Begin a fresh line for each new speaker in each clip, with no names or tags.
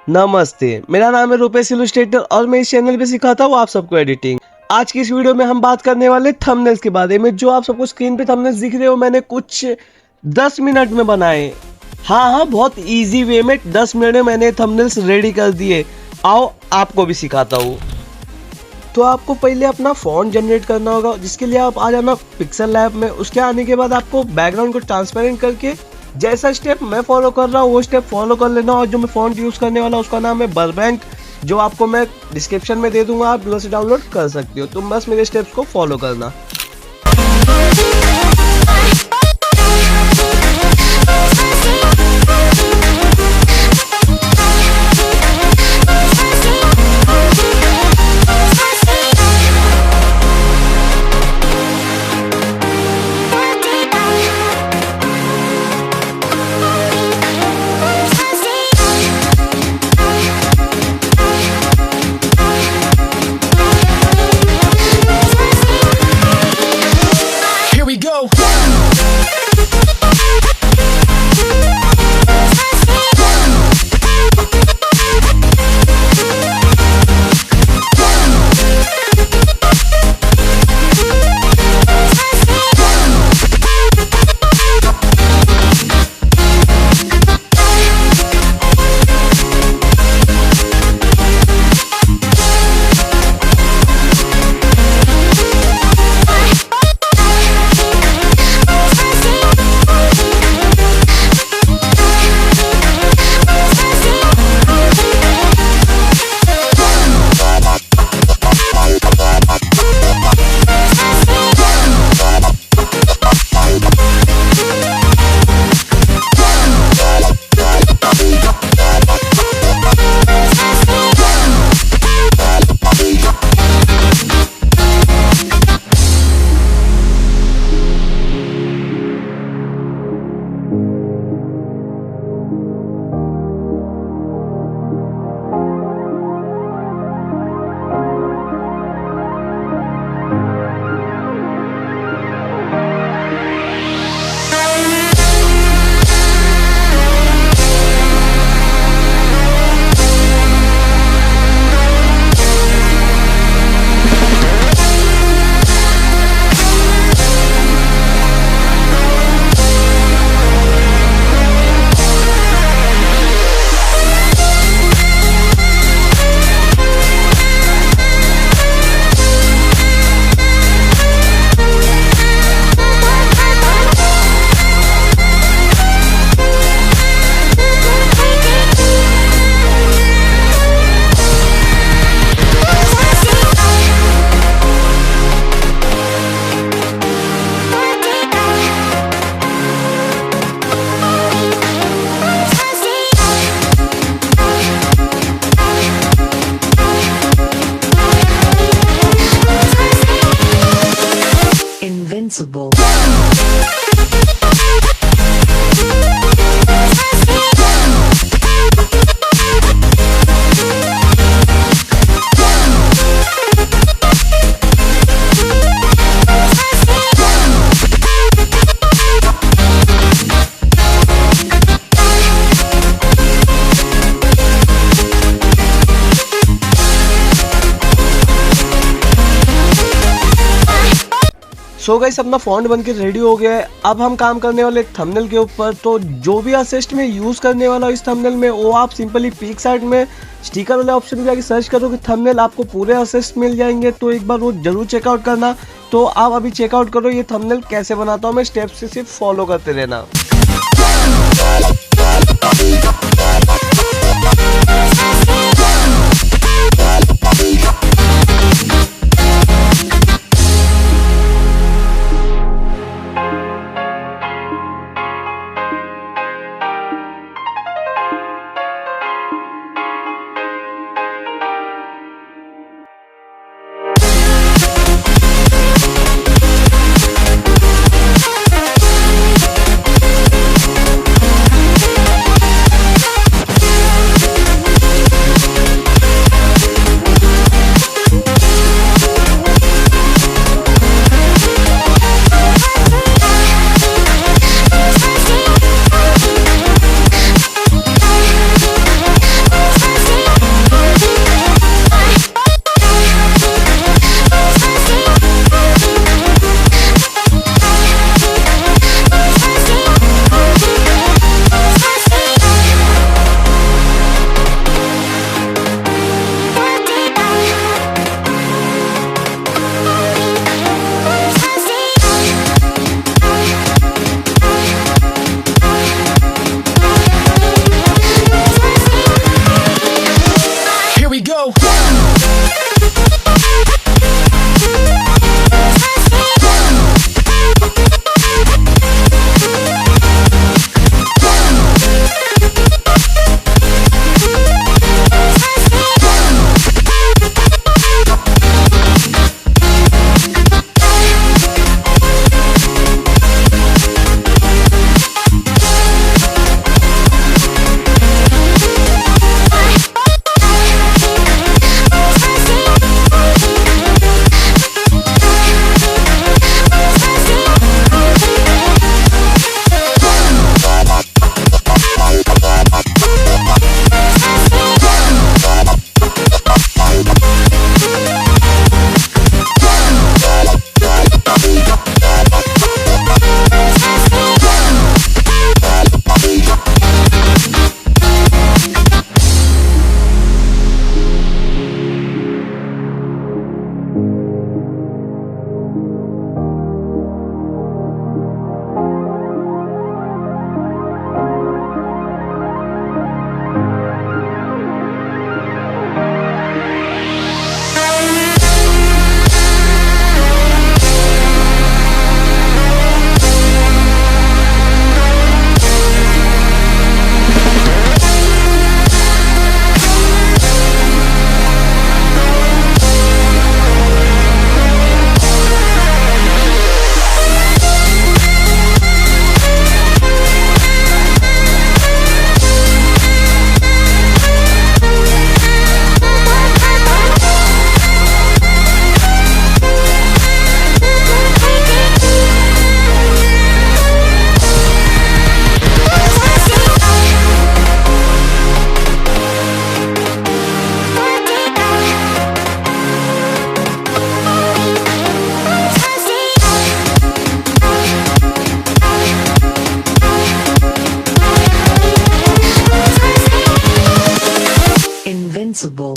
नमस्ते, मेरा नाम है रूपेश इलुस्ट्रेटर और मैं इस चैनल पे सिखाता हूँ आप सबको एडिटिंग। आज की इस वीडियो में हम बात करने वाले थंबनेल्स के बारे में। जो आप सबको स्क्रीन पे थंबनेल्स दिख रहे हो, मैंने कुछ 10 मिनट में बनाए। हाँ, बहुत इजी वे में 10 मिनट में मैंने थंबनेल्स रेडी कर दिए। आओ आपको भी सिखाता हूँ। तो आपको पहले अपना फॉन्ट जनरेट करना होगा, जिसके लिए आप आ जाना पिक्सल लैब में। उसके आने के बाद आपको बैकग्राउंड को ट्रांसपेरेंट करके जैसा स्टेप मैं फॉलो कर रहा हूँ वो स्टेप फॉलो कर लेना। और जो मैं फॉन्ट यूज़ करने वाला हूँ उसका नाम है बर्बैंक, जो आपको मैं डिस्क्रिप्शन में दे दूंगा, आप उधर से डाउनलोड कर सकते हो। तुम बस मेरे स्टेप्स को फॉलो करना।
Invincible.
सो गाइस, अपना फॉन्ट बनके रेडी हो गया है। अब हम काम करने वाले थंबनेल के ऊपर। तो जो भी असिस्ट में यूज़ करने वाला इस थंबनेल में, वो आप सिंपली पिक्सआर्ट में स्टिकर वाले ऑप्शन में जाके सर्च करोगे थंबनेल, आपको पूरे असिस्ट मिल जाएंगे। तो एक बार वो जरूर चेकआउट करना। तो आप अभी चेकआउट करो ये थंबनेल कैसे बनाता हूँ मैं, स्टेप से सिर्फ फॉलो करते रहना।
responsible.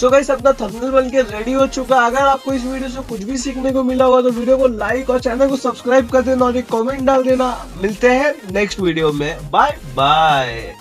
सो गाइस अपना थंबनेल बन के रेडी हो चुका। अगर आपको इस वीडियो से कुछ भी सीखने को मिला होगा तो वीडियो को लाइक और चैनल को सब्सक्राइब कर देना और एक कमेंट डाल देना। मिलते हैं नेक्स्ट वीडियो में। Bye bye.